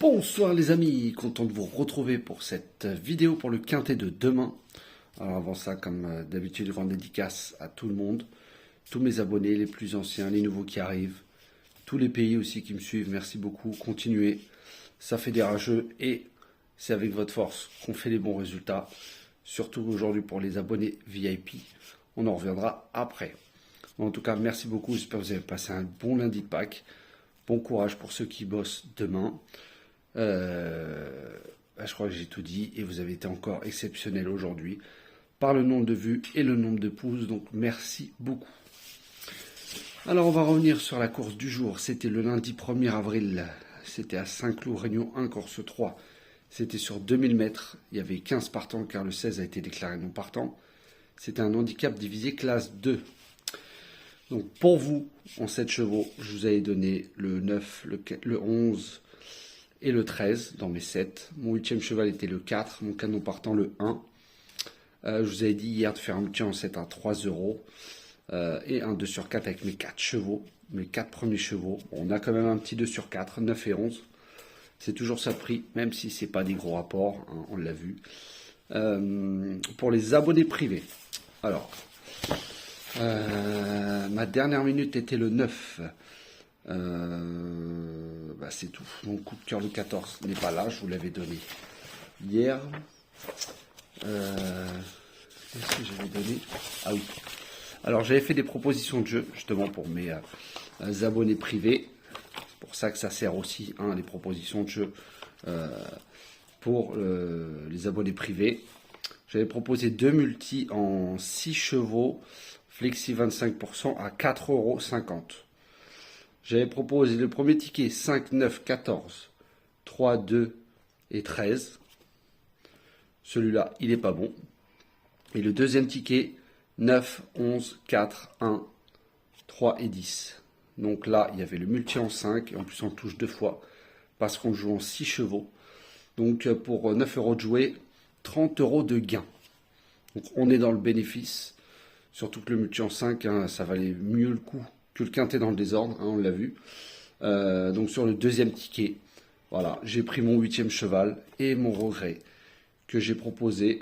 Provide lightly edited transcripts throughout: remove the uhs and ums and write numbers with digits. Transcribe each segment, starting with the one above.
Bonsoir les amis, content de vous retrouver pour cette vidéo pour le quintet de demain. Alors avant ça, comme d'habitude, je rends dédicace à tout le monde, tous mes abonnés, les plus anciens, les nouveaux qui arrivent, tous les pays aussi qui me suivent, merci beaucoup, continuez, ça fait des rageux et c'est avec votre force qu'on fait les bons résultats, surtout aujourd'hui pour les abonnés VIP, on en reviendra après. En tout cas, merci beaucoup, j'espère que vous avez passé un bon lundi de Pâques, bon courage pour ceux qui bossent demain. Je crois que j'ai tout dit et vous avez été encore exceptionnel aujourd'hui par le nombre de vues et le nombre de pouces, donc merci beaucoup. Alors on va revenir sur la course du jour, c'était le lundi 1er avril, c'était à Saint-Cloud, Réunion 1, course 3, c'était sur 2000 mètres, il y avait 15 partants car le 16 a été déclaré non partant, c'était un handicap divisé classe 2. Donc pour vous, en 7 chevaux, je vous avais donné le 9, le 11, et le 13 dans mes 7. Mon 8e cheval était le 4, mon canon partant le 1. Je vous avais dit hier de faire un petit en 7 à 3 euros. Et un 2 sur 4 avec mes 4 chevaux, mes 4 premiers chevaux. Bon, on a quand même un petit 2 sur 4, 9 et 11. C'est toujours ça le prix, même si ce n'est pas des gros rapports, hein, on l'a vu. Pour les abonnés privés. Alors, ma dernière minute était le 9. C'est tout. Mon coup de cœur le 14 n'est pas là, je vous l'avais donné hier. Qu'est-ce que j'avais donné? Ah oui. Alors j'avais fait des propositions de jeu justement pour mes abonnés privés. C'est pour ça que ça sert aussi, hein, les propositions de jeu pour les abonnés privés. J'avais proposé 2 multis en 6 chevaux, flexi 25% à 4,50 €. J'avais proposé le premier ticket 5, 9, 14, 3, 2 et 13. Celui-là, il n'est pas bon. Et le deuxième ticket 9, 11, 4, 1, 3 et 10. Donc là, il y avait le multi en 5. Et en plus, on touche 2 fois parce qu'on joue en 6 chevaux. Donc pour 9 € de jouer, 30 € de gain. Donc on est dans le bénéfice. Surtout que le multi en 5, hein, ça valait mieux le coup que le quintet dans le désordre, hein, on l'a vu. Donc sur le deuxième ticket, voilà, j'ai pris mon 8e cheval et mon regret que j'ai proposé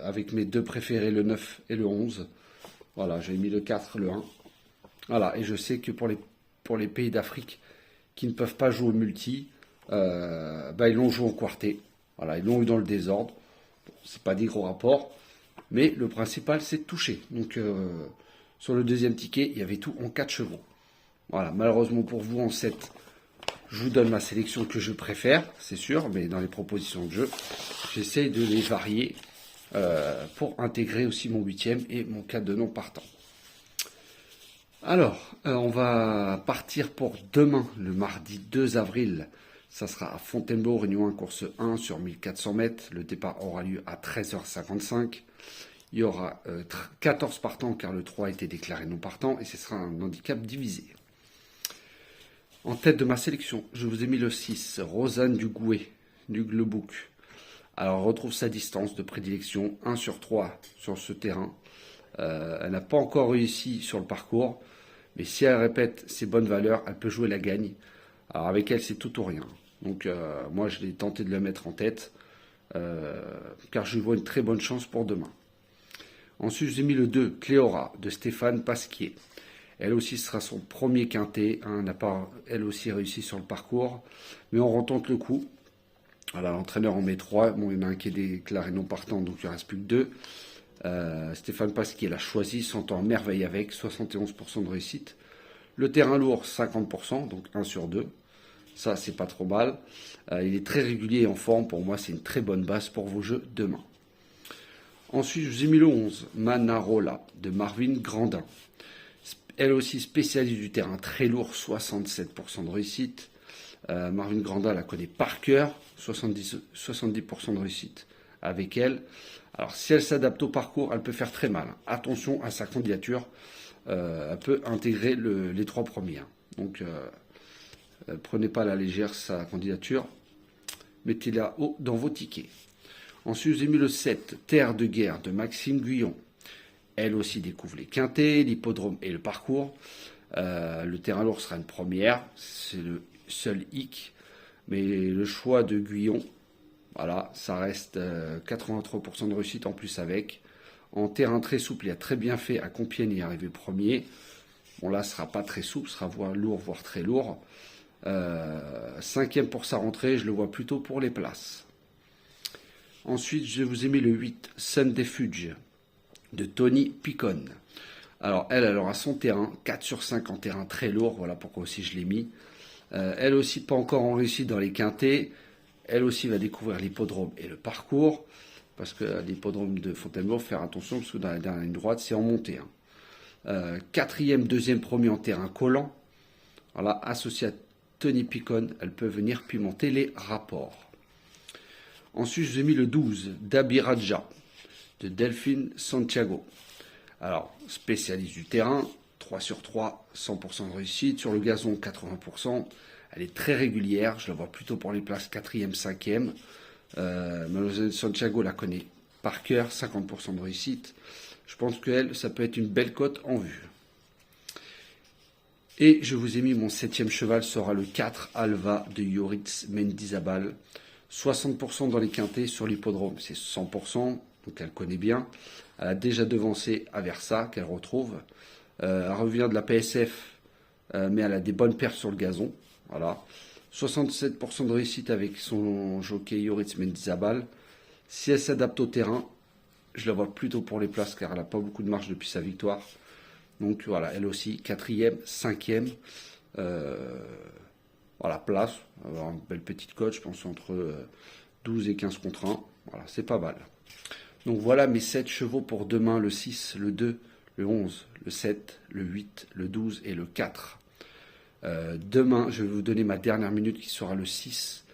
avec mes 2 préférés, le 9 et le 11. Voilà, j'ai mis le 4, le 1. Voilà, et je sais que pour les pays d'Afrique qui ne peuvent pas jouer au multi, ils l'ont joué en quartet. Voilà, ils l'ont eu dans le désordre. Bon, c'est pas des gros rapports, mais le principal c'est de toucher. Donc sur le deuxième ticket, il y avait tout en 4 chevaux. Voilà, malheureusement pour vous, en 7, je vous donne ma sélection que je préfère, c'est sûr, mais dans les propositions de jeu, j'essaye de les varier pour intégrer aussi mon 8e et mon 4 de non partant. Alors, on va partir pour demain, le mardi 2 avril. Ça sera à Fontainebleau, Réunion 1, course 1 sur 1400 mètres. Le départ aura lieu à 13h55. Il y aura 14 partants car le 3 a été déclaré non partant et ce sera un handicap divisé. En tête de ma sélection, je vous ai mis le 6, Rosanne Dugouet, du Glebouk. Alors, elle retrouve sa distance de prédilection, 1 sur 3 sur ce terrain. Elle n'a pas encore réussi sur le parcours, mais si elle répète ses bonnes valeurs, elle peut jouer la gagne. Alors, avec elle, c'est tout ou rien. Donc, moi, je l'ai tenté de le mettre en tête, car je vois une très bonne chance pour demain. Ensuite, j'ai mis le 2, Cléora, de Stéphane Pasquier. Elle aussi sera son premier quintet. Hein, n'a pas elle aussi réussi sur le parcours. Mais on retente le coup. Voilà, l'entraîneur en met 3. Bon, il y en a un qui est déclaré non partant, donc il ne reste plus que 2. Stéphane Pasquier l'a choisi, s'entend merveille avec, 71% de réussite. Le terrain lourd, 50%, donc 1 sur 2. Ça, c'est pas trop mal. Il est très régulier et en forme. Pour moi, c'est une très bonne base pour vos jeux demain. Ensuite, je vous ai mis le 11, Manarola, de Marvin Grandin. Elle aussi spécialiste du terrain très lourd, 67% de réussite. Marvin Grandin la connaît par cœur, 70% de réussite avec elle. Alors si elle s'adapte au parcours, elle peut faire très mal. Attention à sa candidature, elle peut intégrer les 3 premiers. Donc prenez pas à la légère sa candidature, mettez-la haut dans vos tickets. Ensuite, j'ai mis le 7, Terre de guerre, de Maxime Guyon. Elle aussi découvre les quintets, l'hippodrome et le parcours. Le terrain lourd sera une première, c'est le seul hic. Mais le choix de Guyon, voilà, ça reste 83% de réussite en plus avec. En terrain très souple, il a très bien fait à Compiègne y arriver premier. Bon là, ce sera pas très souple, ce sera lourd, voire très lourd. Cinquième pour sa rentrée, je le vois plutôt pour les places. Ensuite, je vous ai mis le 8, Sunday Fudge, de Tony Picon. Alors, elle aura son terrain, 4 sur 5 en terrain très lourd, voilà pourquoi aussi je l'ai mis. Elle aussi, pas encore en réussite dans les quintés. Elle aussi va découvrir l'hippodrome et le parcours, parce que l'hippodrome de Fontainebleau, faire attention, parce que dans la dernière ligne droite, c'est en montée. Quatrième, deuxième, premier en terrain collant. Voilà, associé à Tony Picon, elle peut venir pimenter les rapports. Ensuite, je vous ai mis le 12, Dabiraja, de Delphine Santiago. Alors, spécialiste du terrain, 3 sur 3, 100% de réussite. Sur le gazon, 80%. Elle est très régulière, je la vois plutôt pour les places 4e, 5e. Mademoiselle Santiago la connaît par cœur, 50% de réussite. Je pense qu'elle, ça peut être une belle cote en vue. Et je vous ai mis mon 7e cheval, sera le 4, Alva de Yoritz Mendizabal. 60% dans les quintés, sur l'hippodrome, c'est 100%, donc elle connaît bien. Elle a déjà devancé Aversa, qu'elle retrouve. Elle revient de la PSF, mais elle a des bonnes perfs sur le gazon. Voilà. 67% de réussite avec son jockey Yoritz Mendizabal. Si elle s'adapte au terrain, je la vois plutôt pour les places, car elle n'a pas beaucoup de marge depuis sa victoire. Donc voilà, elle aussi, 4e, 5e. Voilà, place, avoir une belle petite cote, je pense entre 12 et 15 contre 1. Voilà, c'est pas mal. Donc voilà mes 7 chevaux pour demain, le 6, le 2, le 11, le 7, le 8, le 12 et le 4. Demain, je vais vous donner ma dernière minute qui sera le 6,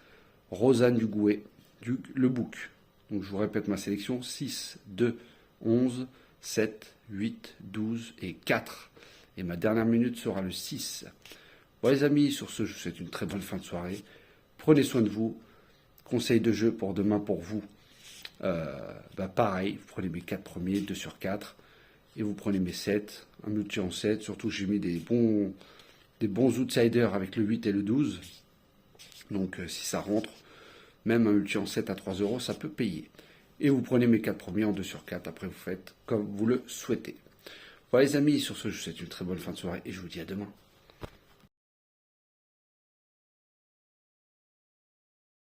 Rosanne du Gouet, le bouc. Donc je vous répète ma sélection, 6, 2, 11, 7, 8, 12 et 4. Et ma dernière minute sera le 6. Bon les amis, sur ce, je vous souhaite une très bonne fin de soirée. Prenez soin de vous. Conseil de jeu pour demain pour vous. Pareil, vous prenez mes 4 premiers, 2 sur 4. Et vous prenez mes 7, un multi en 7. Surtout j'ai mis des bons outsiders avec le 8 et le 12. Donc si ça rentre, même un multi en 7 à 3 euros, ça peut payer. Et vous prenez mes 4 premiers en 2 sur 4. Après vous faites comme vous le souhaitez. Voilà les amis, sur ce, je vous souhaite une très bonne fin de soirée et je vous dis à demain.